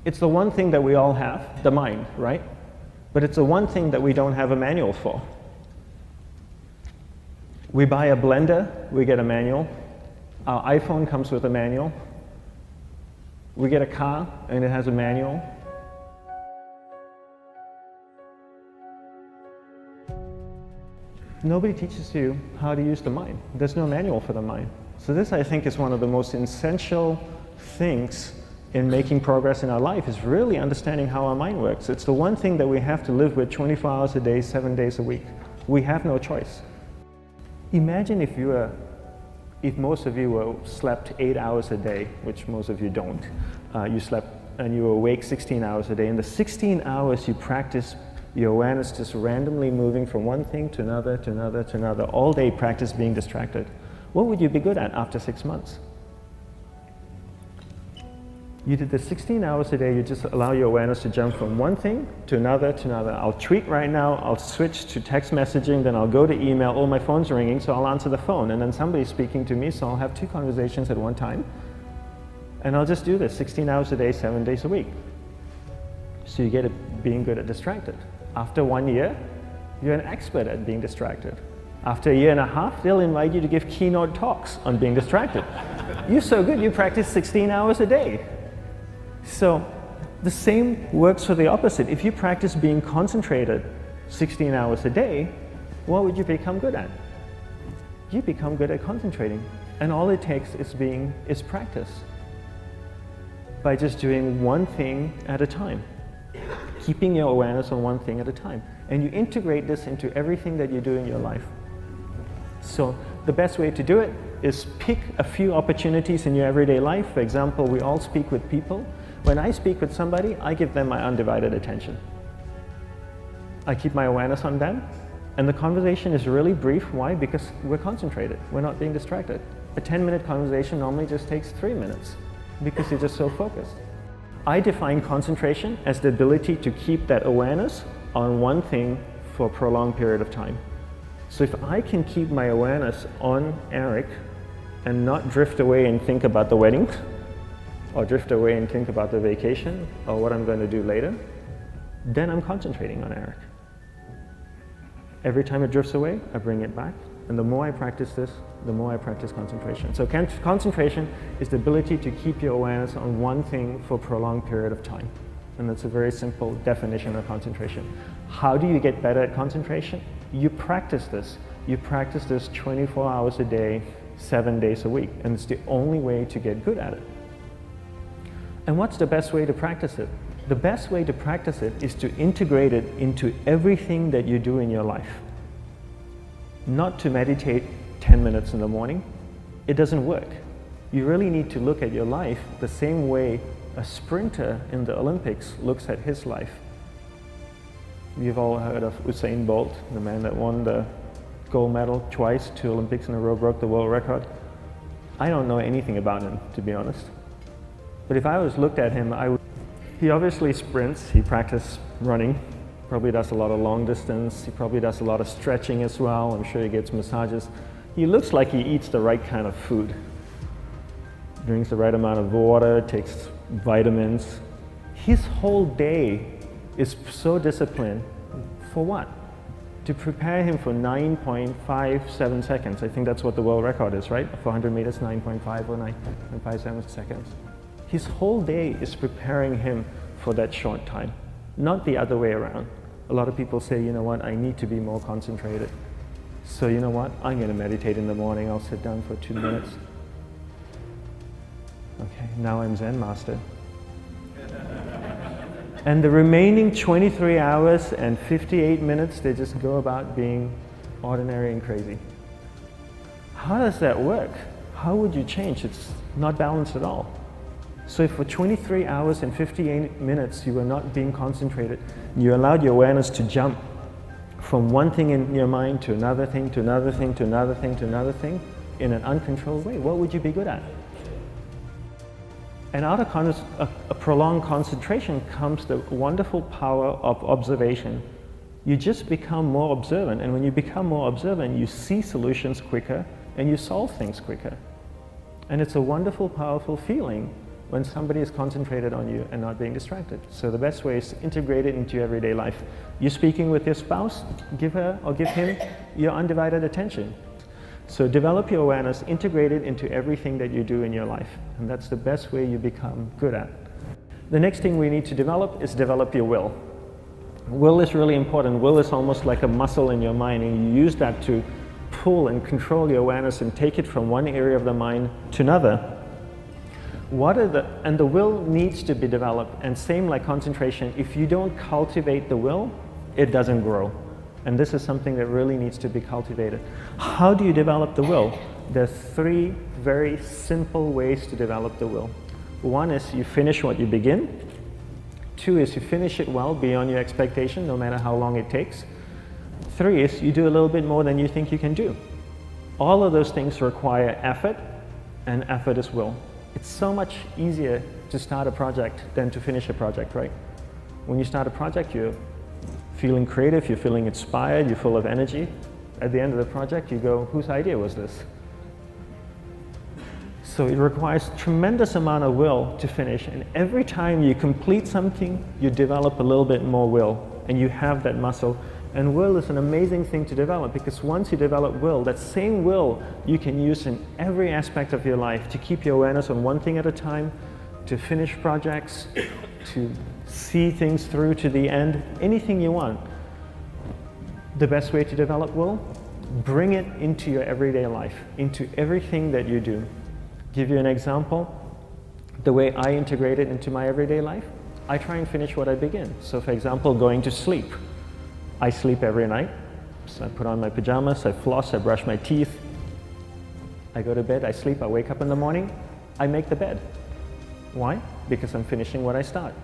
It's the one thing that we all have, the mind, right? But it's the one thing that we don't have a manual for. We buy a blender, we get a manual. Our iPhone comes with a manual. We get a car and it has a manual. Nobody teaches you how to use the mind. There's no manual for the mind. So this, I think, is one of the most essential things in making progress in our life, is really understanding how our mind works. It's the one thing that we have to live with 24 hours a day, 7 days a week. We have no choice. Imagine if most of you slept 8 hours a day, which most of you don't. You slept and you were awake 16 hours a day. In the 16 hours you practice your awareness just randomly moving from one thing to another, to another, to another. All day practice being distracted. What would you be good at after 6 months? You did the 16 hours a day, you just allow your awareness to jump from one thing to another, to another. I'll tweet right now, I'll switch to text messaging, then I'll go to email. Oh, my phone's ringing, so I'll answer the phone. And then somebody's speaking to me, so I'll have 2 conversations at one time. And I'll just do this 16 hours a day, 7 days a week. So you get it being good at distracted. After 1 year, you're an expert at being distracted. After a year and a half, they'll invite you to give keynote talks on being distracted. You're so good, you practice 16 hours a day. So the same works for the opposite. If you practice being concentrated 16 hours a day, what would you become good at? You become good at concentrating. And all it takes is practice. By just doing one thing at a time. Keeping your awareness on one thing at a time. And you integrate this into everything that you do in your life. So the best way to do it is pick a few opportunities in your everyday life. For example, we all speak with people. When I speak with somebody, I give them my undivided attention. I keep my awareness on them, and the conversation is really brief. Why? Because we're concentrated. We're not being distracted. A 10-minute conversation normally just takes 3 minutes because you're just so focused. I define concentration as the ability to keep that awareness on one thing for a prolonged period of time. So if I can keep my awareness on Eric and not drift away and think about the wedding, or drift away and think about the vacation, or what I'm going to do later, then I'm concentrating on Eric. Every time it drifts away, I bring it back. And the more I practice this, the more I practice concentration. So concentration is the ability to keep your awareness on one thing for a prolonged period of time. And that's a very simple definition of concentration. How do you get better at concentration? You practice this. You practice this 24 hours a day, 7 days a week. And it's the only way to get good at it. And what's the best way to practice it? The best way to practice it is to integrate it into everything that you do in your life. Not to meditate 10 minutes in the morning. It doesn't work. You really need to look at your life the same way a sprinter in the Olympics looks at his life. You've all heard of Usain Bolt, the man that won the gold medal twice, 2 Olympics in a row, broke the world record. I don't know anything about him, to be honest. But if I was looked at him, he obviously sprints, he practices running, probably does a lot of long distance, he probably does a lot of stretching as well, I'm sure he gets massages. He looks like he eats the right kind of food. Drinks the right amount of water, takes vitamins. His whole day is so disciplined. For what? To prepare him for 9.57 seconds. I think that's what the world record is, right? For 100 meters, 9.5 or 9.57 seconds. His whole day is preparing him for that short time, not the other way around. A lot of people say, you know what, I need to be more concentrated. So you know what, I'm going to meditate in the morning, I'll sit down for 2 minutes. Okay, now I'm Zen master. And the remaining 23 hours and 58 minutes, they just go about being ordinary and crazy. How does that work? How would you change? It's not balanced at all. So if for 23 hours and 58 minutes you were not being concentrated, you allowed your awareness to jump from one thing in your mind to another thing, to another thing, to another thing, to another thing, in an uncontrolled way, what would you be good at? And out of a prolonged concentration comes the wonderful power of observation. You just become more observant, and when you become more observant, you see solutions quicker and you solve things quicker. And it's a wonderful, powerful feeling when somebody is concentrated on you and not being distracted. So the best way is to integrate it into your everyday life. You're speaking with your spouse, give her or give him your undivided attention. So develop your awareness, integrate it into everything that you do in your life. And that's the best way you become good at. The next thing we need to develop is develop your will. Will is really important. Will is almost like a muscle in your mind, and you use that to pull and control your awareness and take it from one area of the mind to another. And the will needs to be developed, and same like concentration, if you don't cultivate the will, it doesn't grow. And this is something that really needs to be cultivated. How do you develop the will? There's 3 very simple ways to develop the will. 1 is you finish what you begin. 2 is you finish it well beyond your expectation, no matter how long it takes. 3 is you do a little bit more than you think you can do. All of those things require effort, and effort is will. It's so much easier to start a project than to finish a project, right? When you start a project, you're feeling creative, you're feeling inspired, you're full of energy. At the end of the project, you go, whose idea was this? So it requires tremendous amount of will to finish, and every time you complete something, you develop a little bit more will, and you have that muscle. And will is an amazing thing to develop, because once you develop will, that same will you can use in every aspect of your life to keep your awareness on one thing at a time, to finish projects, to see things through to the end, anything you want. The best way to develop will? Bring it into your everyday life, into everything that you do. Give you an example. The way I integrate it into my everyday life, I try and finish what I begin. So for example, going to sleep. I sleep every night, so I put on my pajamas, I floss, I brush my teeth, I go to bed, I sleep, I wake up in the morning, I make the bed. Why? Because I'm finishing what I start.